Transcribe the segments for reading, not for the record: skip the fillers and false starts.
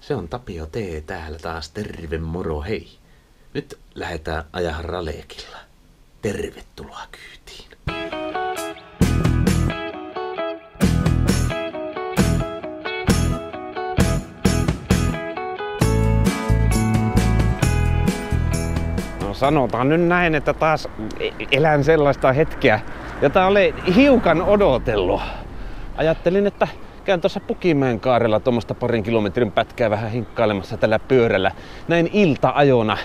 Se on Tapio T. täällä taas. Terve moro, hei. Nyt lähdetään ajamaan Ralekilla. Tervetuloa kyytiin. No sanotaan nyt näin, että taas elän sellaista hetkeä, jota olen hiukan odotellut. Ajattelin, että käyn tuossa Pukimäen kaarella tuommoista 2 kilometrin pätkää vähän hinkkailemassa tällä pyörällä näin ilta-ajona.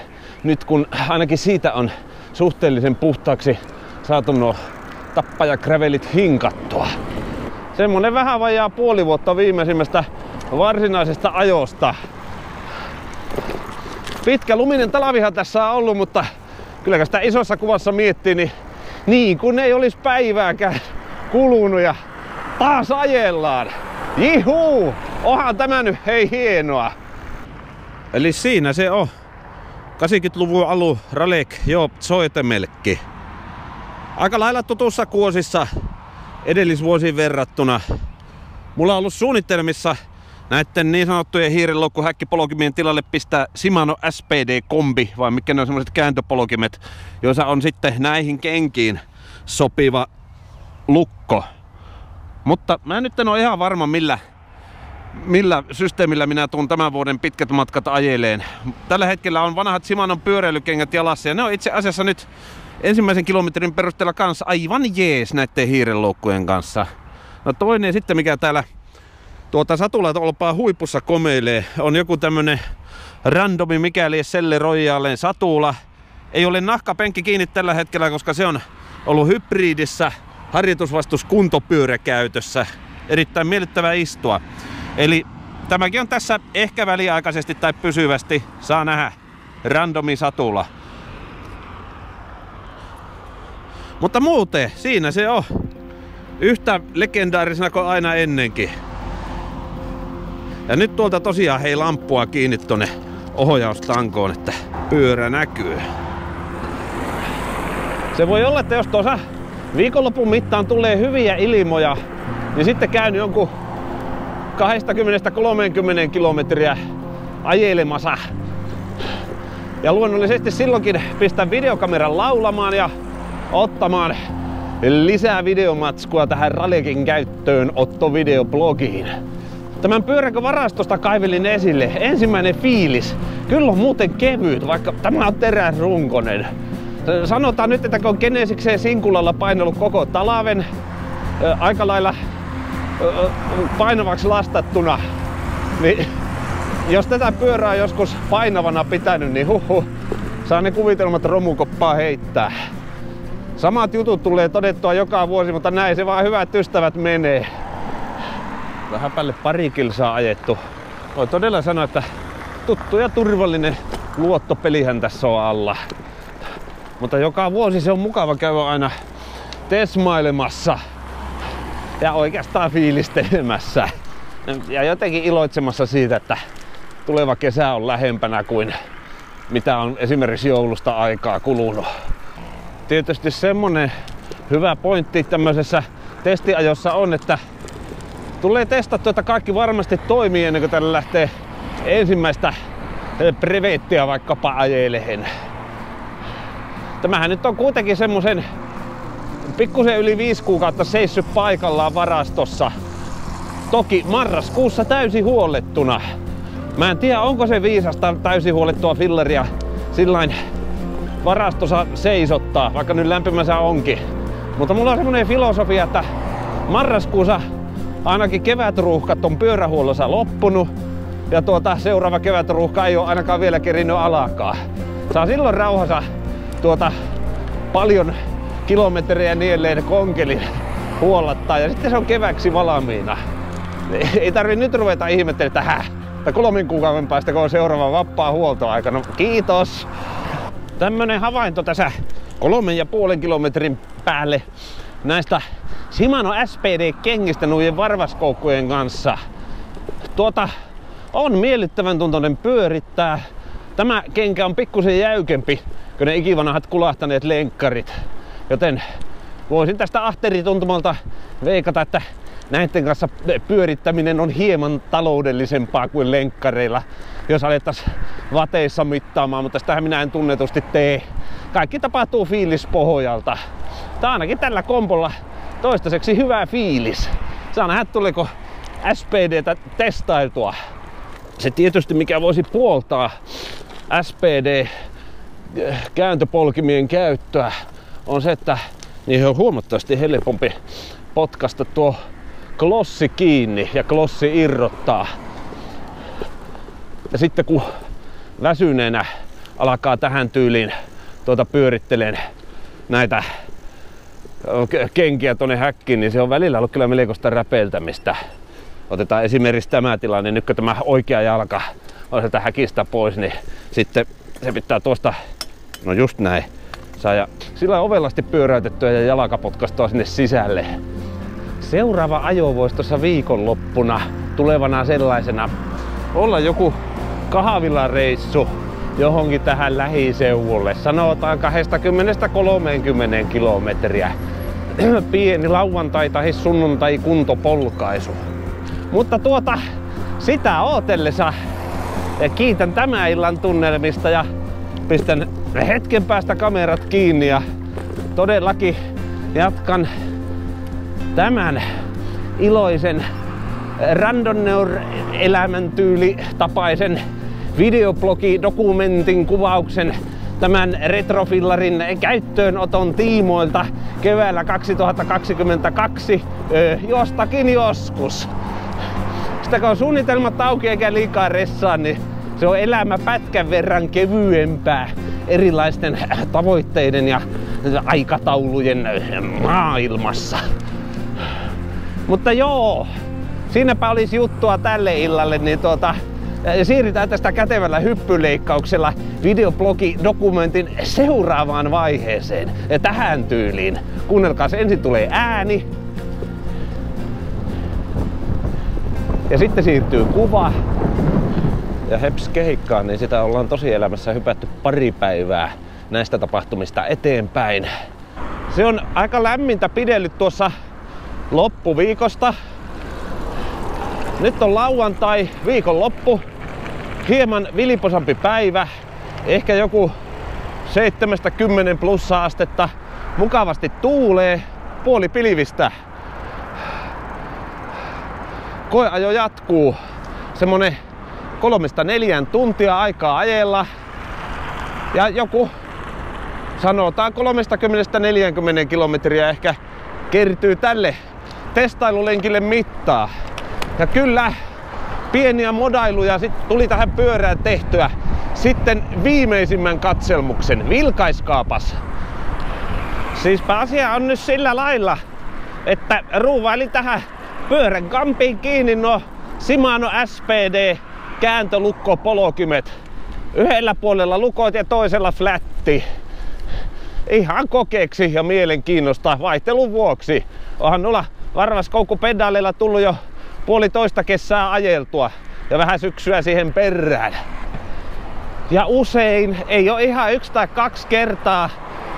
Nyt kun ainakin siitä on suhteellisen puhtaaksi saatu nuo tappajagravelit hinkattua. Semmonen vähän vajaa puoli vuotta viimeisimmästä varsinaisesta ajosta. Pitkä luminen talvihan tässä on ollut, mutta kyllä sitä isossa kuvassa miettii, niin kun ei olisi päivääkään kulunut ja taas ajellaan. Jihuu! Onhan tämä nyt hei hienoa. Eli siinä se on. 80-luvun alun Ralek Soetemelkki. Aika lailla tutussa kuosissa edellisvuosiin verrattuna. Mulla on ollut suunnitelmissa näitten niin sanottujen hiirenloukkuhäkkipolkimien tilalle pistää Shimano SPD-kombi, vai mitkä ne on semmoiset kääntöpolkimet, joissa on sitten näihin kenkiin sopiva lukko. Mutta mä nyt en ole ihan varma millä systeemillä minä tuun tämän vuoden pitkät matkat ajeleen. Tällä hetkellä on vanhat Shimanon pyöräilykengät jalassa ja ne on itse asiassa nyt ensimmäisen kilometrin perusteella kanssa aivan jees näiden hiirenloukkujen kanssa. No toinen sitten mikä täällä satulatolpaa huipussa komeilee on joku tämmönen randomi mikäli Selle Royalen satula. Ei ole nahkapenkki kiinni tällä hetkellä, koska se on ollut hybridissä harjoitusvastus kuntopyöräkäytössä. Erittäin miellyttävää istua. Eli tämäkin on tässä ehkä väliaikaisesti tai pysyvästi. Saa nähdä. Randomi satula. Mutta muuten, siinä se on. Yhtä legendaarisena kuin aina ennenkin. Ja nyt tuolta tosiaan hei lamppua kiinni tonne ohjaustankoon, että pyörä näkyy. Se voi olla, että jos tuossa viikonlopun mittaan tulee hyviä ilmoja, niin sitten käyn jonkun 20-30 kilometriä ajelemassa. Ja luonnollisesti silloinkin pistän videokameran laulamaan ja ottamaan lisää videomatskua tähän Ralekin käyttöönottovideoblogiin. Tämän pyöräkö varastosta kaivelin esille. Ensimmäinen fiilis. Kyllä on muuten kevyt, vaikka tämä on teräsrunkonen. Sanotaan nyt, että kun on Genesikseen sinkulalla painellut koko talven aika lailla painavaksi lastattuna, niin jos tätä pyörää on joskus painavana pitänyt, niin saa ne kuvitelmat romukoppaa heittää. Samat jutut tulee todettua joka vuosi, mutta näin se vaan hyvät ystävät menee. Vähän päälle 2 kilsaa ajettu. Voi todella sanoa, että tuttu ja turvallinen luottopelihän tässä on alla. Mutta joka vuosi se on mukava käydä aina tesmailemassa ja oikeastaan fiilistelemässä. Ja jotenkin iloitsemassa siitä, että tuleva kesä on lähempänä kuin mitä on esimerkiksi joulusta aikaa kulunut. Tietysti semmonen hyvä pointti tämmöisessä testiajossa on, että tulee testattua, että kaikki varmasti toimii ennen kuin tällä lähtee ensimmäistä brevettiä vaikkapa ajelehen. Tämähän nyt on kuitenkin semmosen pikkusen yli 5 kuukautta seissyt paikallaan varastossa. Toki marraskuussa täysin huollettuna. Mä en tiedä, onko se viisasta täysin huollettua filleria sillain varastossa seisottaa, vaikka nyt lämpimänsä onkin. Mutta mulla on semmonen filosofia, että marraskuussa ainakin kevätruuhkat on pyörähuollossa loppunut. Ja seuraava kevätruuhka ei ole ainakaan vielä kerinnyt alkaa. Saa silloin rauhassa paljon kilometrejä nielleen konkelin huollattaa ja sitten se on keväksi valmiina. Ei tarvi nyt ruveta ihmettelemään, että 3 kuukauden päästä kun on seuraava vapaa huoltoaika. No kiitos! Tämmönen havainto tässä 3,5 kilometrin päälle näistä Shimano SPD-kengistä nujen varvaskoukkujen kanssa. On miellyttävän tuntoinen pyörittää. Tämä kenkä on pikkusen jäykempi kuin ne ikivanhat kulahtaneet lenkkarit. Joten voisin tästä ahterituntumalta veikata, että näiden kanssa pyörittäminen on hieman taloudellisempaa kuin lenkkareilla, jos alettaisiin vateissa mittaamaan, mutta sitähän minä en tunnetusti tee. Kaikki tapahtuu fiilispohjalta. Tää ainakin tällä kompolla toistaiseksi hyvä fiilis. Saa nähdä, tuleeko SPDtä testailtua. Se tietysti mikä voisi puoltaa SPD kääntöpolkimien käyttöä on se, että niihin on huomattavasti helpompi potkasta tuo klossi kiinni ja klossi irrottaa. Ja sitten kun väsyneenä alkaa tähän tyyliin pyörittelen näitä kenkiä tonne häkkiin, niin se on välillä ollut kyllä melkoista räpeltämistä. Otetaan esimerkiksi tämä tilanne, nyt kun tämä oikea jalka on sieltä häkistä pois, niin sitten se pitää tuosta, no just näin, saada sillä ovelasti pyöräytettyä ja jalkapotkastua sinne sisälle. Seuraava ajo voisi tuossa viikonloppuna tulevana sellaisena olla joku kahvilareissu johonkin tähän lähiseuvulle. Sanotaan 20–30 kilometriä. Pieni lauantai tai sunnuntai kuntopolkaisu. Mutta sitä ootellessa kiitän tämän illan tunnelmista ja pistän hetken päästä kamerat kiinni ja todellakin jatkan tämän iloisen Randonneur-elämäntyyli tapaisen videoblogi-dokumentin kuvauksen tämän retrofillarin käyttöönoton tiimoilta keväällä 2022 jostakin joskus. Sitä kun on suunnitelmat auki eikä liikaa ressaa, niin se on elämä pätkän verran kevyempää erilaisten tavoitteiden ja aikataulujen maailmassa. Mutta joo, siinäpä olisi juttua tälle illalle, niin siirrytään tästä kätevällä hyppyleikkauksella videoblogi-dokumentin seuraavaan vaiheeseen. Ja tähän tyyliin. Kuunnelkaa, ensin tulee ääni. Ja sitten siirtyy kuva. Ja heps kehikkaan, niin sitä ollaan tosielämässä hypätty pari päivää näistä tapahtumista eteenpäin. Se on aika lämmintä pidellyt tuossa loppuviikosta. Nyt on lauantai, viikonloppu. Hieman viliposampi päivä. Ehkä joku 70 plussa-astetta. Mukavasti tuulee. Puoli pilvistä. Koeajo jatkuu. Semmonen 3–4 tuntia aikaa ajella. Ja joku sanotaan 30–40 kilometriä ehkä kertyy tälle testailulenkille mittaa. Ja kyllä pieniä modailuja tuli tähän pyörään tehtyä. Sitten viimeisimmän katselmuksen. Vilkaiskaapas. Siispä asia on nyt sillä lailla, että ruuvailin tähän pyörän kampiin kiinni nuo Shimano SPD kääntölukko-polkimet. Yhdellä puolella lukot ja toisella flätti. Ihan kokeeksi ja mielenkiinnosta vaihtelun vuoksi. Onhan nulla varvaskoukkupedaaleilla tullut jo 1,5 kesää ajeltua ja vähän syksyä siihen perään. Ja usein, ei ole ihan 1 tai 2 kertaa,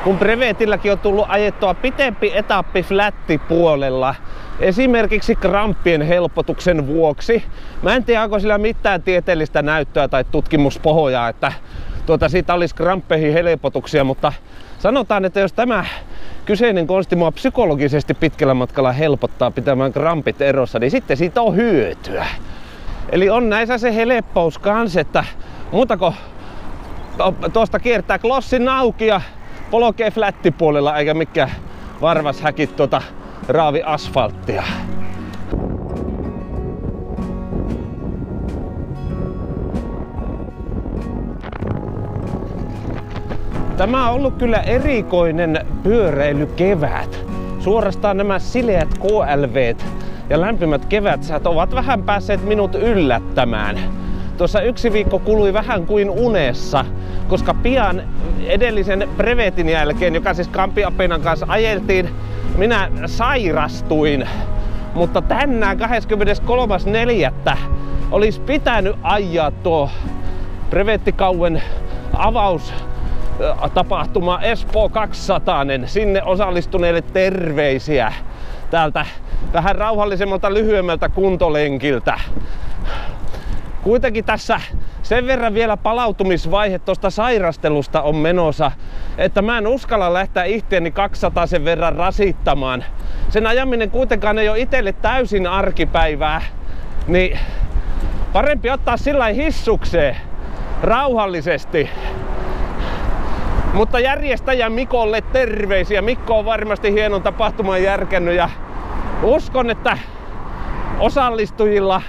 kun brevetilläkin on tullut ajettua pitempi etappi flättipuolella. Esimerkiksi kramppien helpotuksen vuoksi. Mä en tiedä, onko sillä mitään tieteellistä näyttöä tai tutkimuspohjaa, että siitä olisi kramppeihin helpotuksia, mutta sanotaan, että jos tämä kyseinen konsti mua psykologisesti pitkällä matkalla helpottaa pitämään krampit erossa, niin sitten siitä on hyötyä. Eli on näissä se helppous kans, että muutako tuosta kiertää klossin auki ja polkee flättipuolella eikä mikään varvashäkit raavi asfalttia. Tämä on ollut kyllä erikoinen pyöräilykevät. Suorastaan nämä sileät KLVt ja lämpimät kevätsäät ovat vähän päässeet minut yllättämään. Tuossa 1 viikko kului vähän kuin unessa, koska pian edellisen brevetin jälkeen, joka siis Kampiapenan kanssa ajeltiin, minä sairastuin. Mutta tänään 23.4. olisi pitänyt ajaa tuo brevettikauen avaustapahtuma Espoo 200. Sinne osallistuneille terveisiä täältä vähän rauhallisemmalta, lyhyemmältä kuntolenkiltä. Kuitenkin tässä sen verran vielä palautumisvaihe tuosta sairastelusta on menossa, että mä en uskalla lähteä itteeni 200 sen verran rasittamaan. Sen ajaminen kuitenkaan ei ole itselle täysin arkipäivää, niin parempi ottaa sillä hissukseen, rauhallisesti. Mutta järjestäjä Mikolle terveisiä. Mikko on varmasti hienon tapahtuman järkännyt ja uskon, että osallistujilla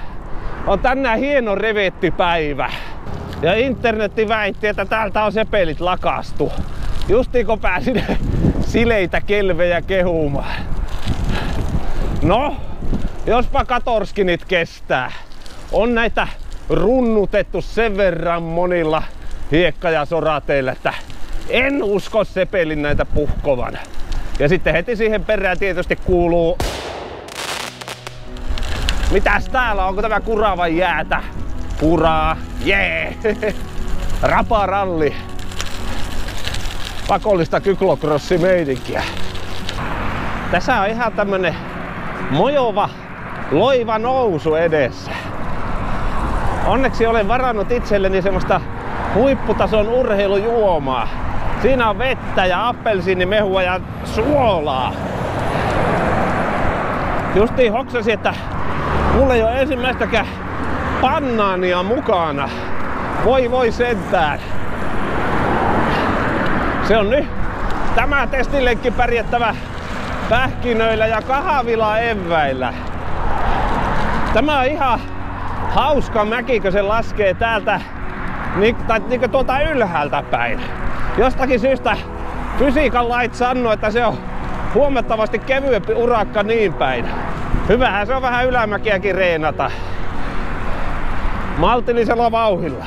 on tänään hieno revettipäivä. Ja internetti väitti, että täältä on sepelit lakastu. Justiin kun pääsin sileitä kelvejä kehumaan. No, jospa katorskinit kestää. On näitä runnutettu sen verran monilla hiekka- ja sorateilla, että en usko sepelin näitä puhkovan. Ja sitten heti siihen perään tietysti kuuluu... Mitäs täällä? Onko tämä kuraa vai jäätä? Kuraa, jee! Yeah. Raparalli. Pakollista kyklocrossi-meininkiä. Tässä on ihan tämmönen mojova, loiva nousu edessä. Onneksi olen varannut itselleni semmoista huipputason urheilujuomaa. Siinä on vettä ja appelsiinimehua ja suolaa. Justiin hoksasin, että mulla ei ole ensimmäistäkään bannaania mukana. Voi sentään. Se on nyt tämä testilenkki pärjättävä pähkinöillä ja kahvilla eväillä. Tämä on ihan hauska mäki, kun se laskee täältä niin tuolta ylhäältä päin. Jostakin syystä fysiikan lait sanoo, että se on huomattavasti kevyempi urakka niin päin. Hyvähän se on vähän ylämäkiäkin reenata. Maltillisella vauhilla.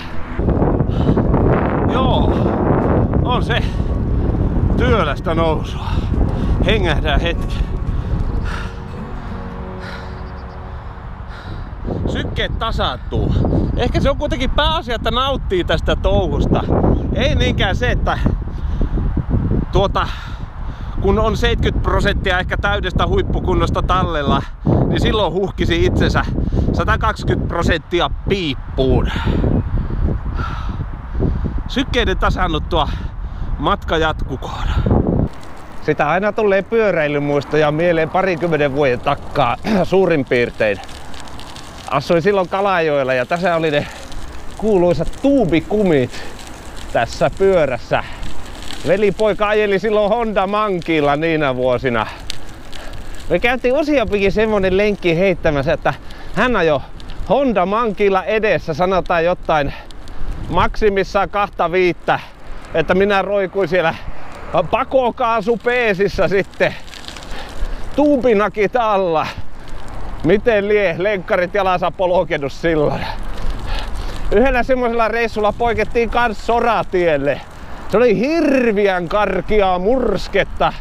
Joo, on se työlästä nousua. Hengähdään hetki. Sykkeet tasaantuu. Ehkä se on kuitenkin pääasia, että nauttii tästä touhusta. Ei niinkään se, että kun on 70% ehkä täydestä huippukunnosta tallella, niin silloin huhkisi itsensä 120% piippuun. Sykkeiden tasannuttua matka jatkukoon. Sitä aina tulee pyöräilymuistoja mieleen 20 vuoden takkaa suurin piirtein. Asuin silloin Kalajoella ja tässä oli ne kuuluisat tuubikumit tässä pyörässä. Velipoika ajeli silloin Honda Mankilla niinä vuosina. Me käytiin useampikin semmonen lenkki heittämässä, että hän ajoi Honda Mankilla edessä, sanotaan jotain maksimissaan 2.5, että minä roikuin siellä pakokaasupeesissä sitten tuubinakit alla. Miten lenkkarit jalansa polkenut silloin. Yhdellä semmoisella reissulla poikettiin kans soratielle. Se oli hirviän karkeaa mursketta,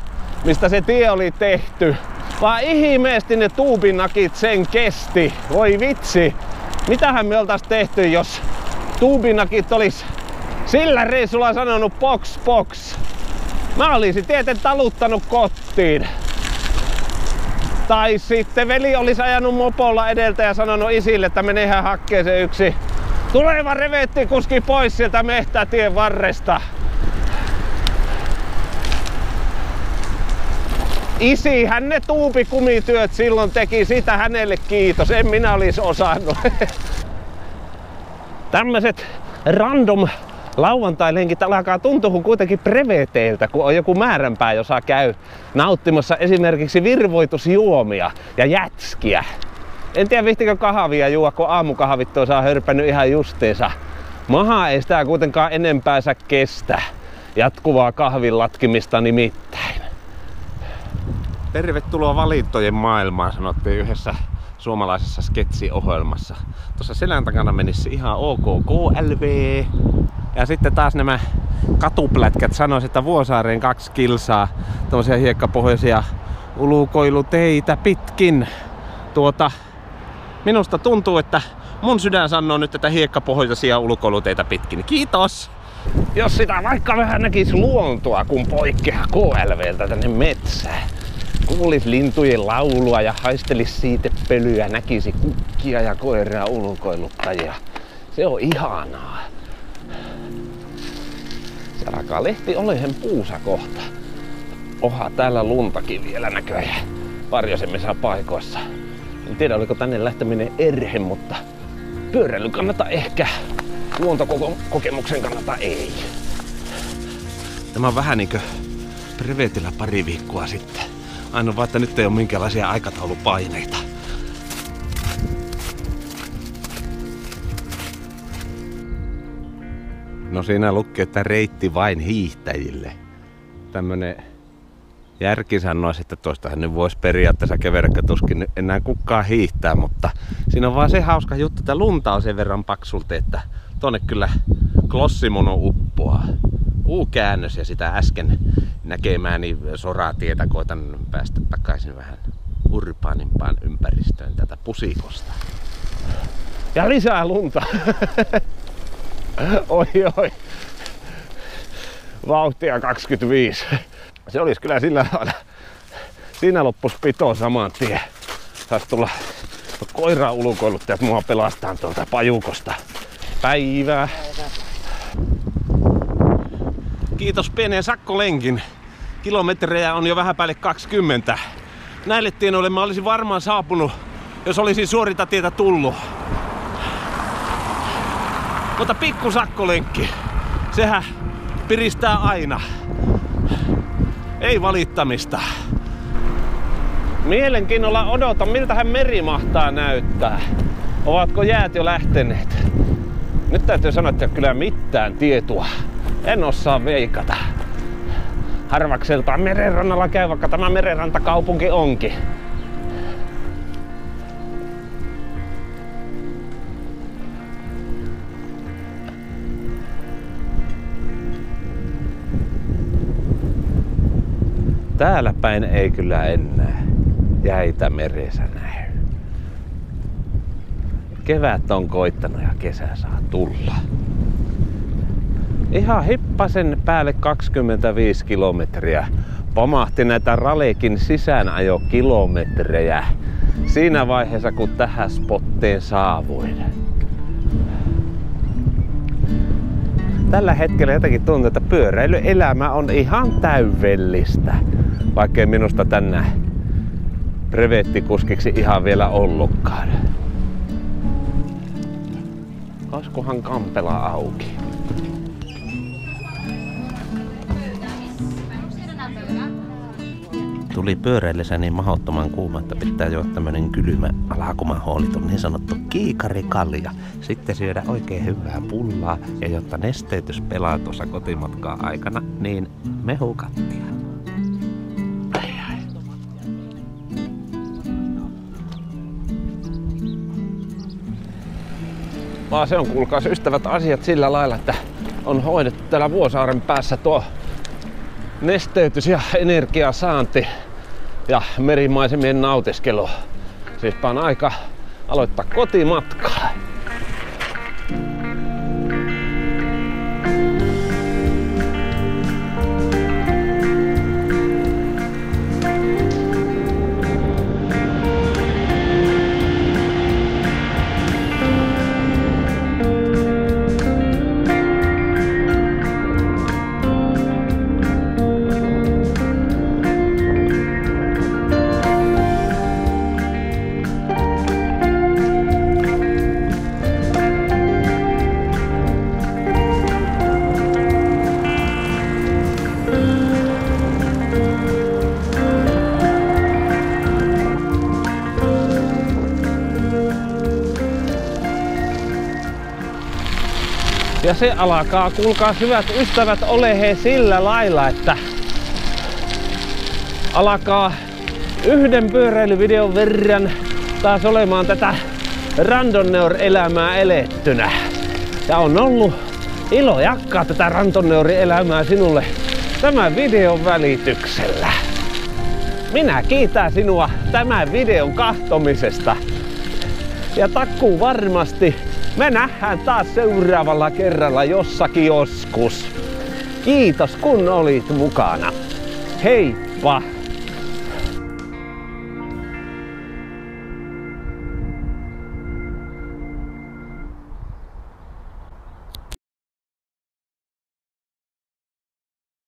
mistä se tie oli tehty. Vaan ihmeesti ne tuubinakit sen kesti. Voi vitsi, mitähän me oltais tehty, jos tuubinakit olis sillä reissulla sanonut box. Mä olisin tieten taluttanut kotiin. Tai sitten veli olisi ajanut mopolla edeltä ja sanonut isille, että menehän hakkeeseen yksi tuleva revettikuski pois sieltä mehtätien varresta. Isihän ne tuubikumityöt silloin teki, sitä hänelle kiitos, en minä olisi osannut. Tämmöiset random lauantai-lenkit alkaa tuntua kuitenkin breveteiltä, kun on joku määränpää, jossa käy nauttimassa esimerkiksi virvoitusjuomia ja jätskiä. En tiedä vihtikö kahvia juua, kun aamukahvit tuossa on hörpännyt ihan justiinsa. Maha ei sitä kuitenkaan enempäänsä kestä. Jatkuvaa kahvin latkimista nimittäin. Tervetuloa valintojen maailmaan, sanottiin yhdessä suomalaisessa sketsiohjelmassa. Tuossa selän takana menisi ihan ok KLV. Ja sitten taas nämä katuplätkät sanois, että Vuosaareen 2 kilsaa tommosia hiekkapohjaisia ulkoiluteitä pitkin. Minusta tuntuu, että mun sydän sanoo nyt tätä hiekkapohjaisia ulkoiluteitä pitkin. Kiitos! Jos sitä vaikka vähän näkisi luontoa, kun poikkeaa KLVltä tänne metsään. kuulis lintujen laulua ja haistelis siitepölyä, näkisi kukkia ja koiraa ulkoiluttajia. Se on ihanaa. Se alkaa lehti olehen puusa kohta. Oha, täällä luntakin vielä näköjään varjoisemmissa paikoissa. En tiedä, oliko tänne lähteminen erhe, mutta pyöräily kannata ehkä. Luontokokemuksen kannata ei. Tämä on vähän niinkö Brevetillä pari viikkoa sitten. Ainoa vaan, että nyt ei ole minkäänlaisia aikataulupaineita. No siinä lukee, että reitti vain hiihtäjille. Tämmönen järki sanoisi, että tuostahan nyt voisi periaatteessa keveräkkä tuskin enää kukaan hiihtää, mutta siinä on vaan se hauska juttu, että lunta on sen verran paksulti, että tonne kyllä klossimono uppoaa. U-käännös ja sitä äsken näkemääni soratietä koitan päästä takaisin vähän urbaanimpaan ympäristöön tätä pusikosta. Ja lisää lunta! Oi. Vauhtia 25. Se olisi kyllä sillä lailla. Siinä loppus pito saman tien. Saisi tulla koiraa ulkoiluttajat mua pelastaan tuolta pajukosta. Päivää. Kiitos pienen sakkolenkin. Kilometrejä on jo vähän päälle 20. Näille tienoille mä olisin varmaan saapunut, jos olisin suorita tietä tullut. Mutta pikku sakkolenkki, sehän piristää aina. Ei valittamista. Mielenkiinnolla odotan, miltähän meri mahtaa näyttää. Ovatko jäät jo lähteneet? Nyt täytyy sanoa, että kyllä mitään tietoa. En osaa veikata. Harvakseltaan merenrannalla käy, vaikka tämä merenrantakaupunki onkin. Täällä päin ei kyllä enää jäitä meressä näy. Kevät on koittanut ja kesä saa tulla. Ihan hippasen päälle 25 kilometriä pamahti näitä Ralekin sisäänajokilometrejä siinä vaiheessa, kun tähän spotteen saavuin. Tällä hetkellä jotenkin tuntuu, että pyöräilyelämä on ihan täydellistä, vaikkei minusta tänne brevettikuskiksi ihan vielä ollutkaan. Olisikohan kampela auki? Tuli pyöräillessä niin mahdottoman kuuma, että pitää jo tämmönen kylmä alakumahooliton, niin sanottu kiikarikalja. Sitten syödä oikein hyvää pullaa, ja jotta nesteytys pelaa tuossa kotimatkaa aikana, niin mehukattia. Vaan se on, kuulkaas ystävät, asiat sillä lailla, että on hoidettu täällä Vuosaaren päässä tuo nesteytys ja energiasaanti ja merimaisemien nautiskelu. Siispä on aika aloittaa kotimatkaa. Ja se alkaa, kuulkaa hyvät ystävät, olehe sillä lailla, että alkaa yhden pyöräilyvideon verran taas olemaan tätä randonneur-elämää elettynä. Ja on ollut ilo jakaa tätä randonneur-elämää sinulle tämän videon välityksellä. Minä kiitän sinua tämän videon kahtomisesta. Ja takkuu varmasti me nähdään taas seuraavalla kerralla jossakin joskus. Kiitos kun olit mukana. Heippa!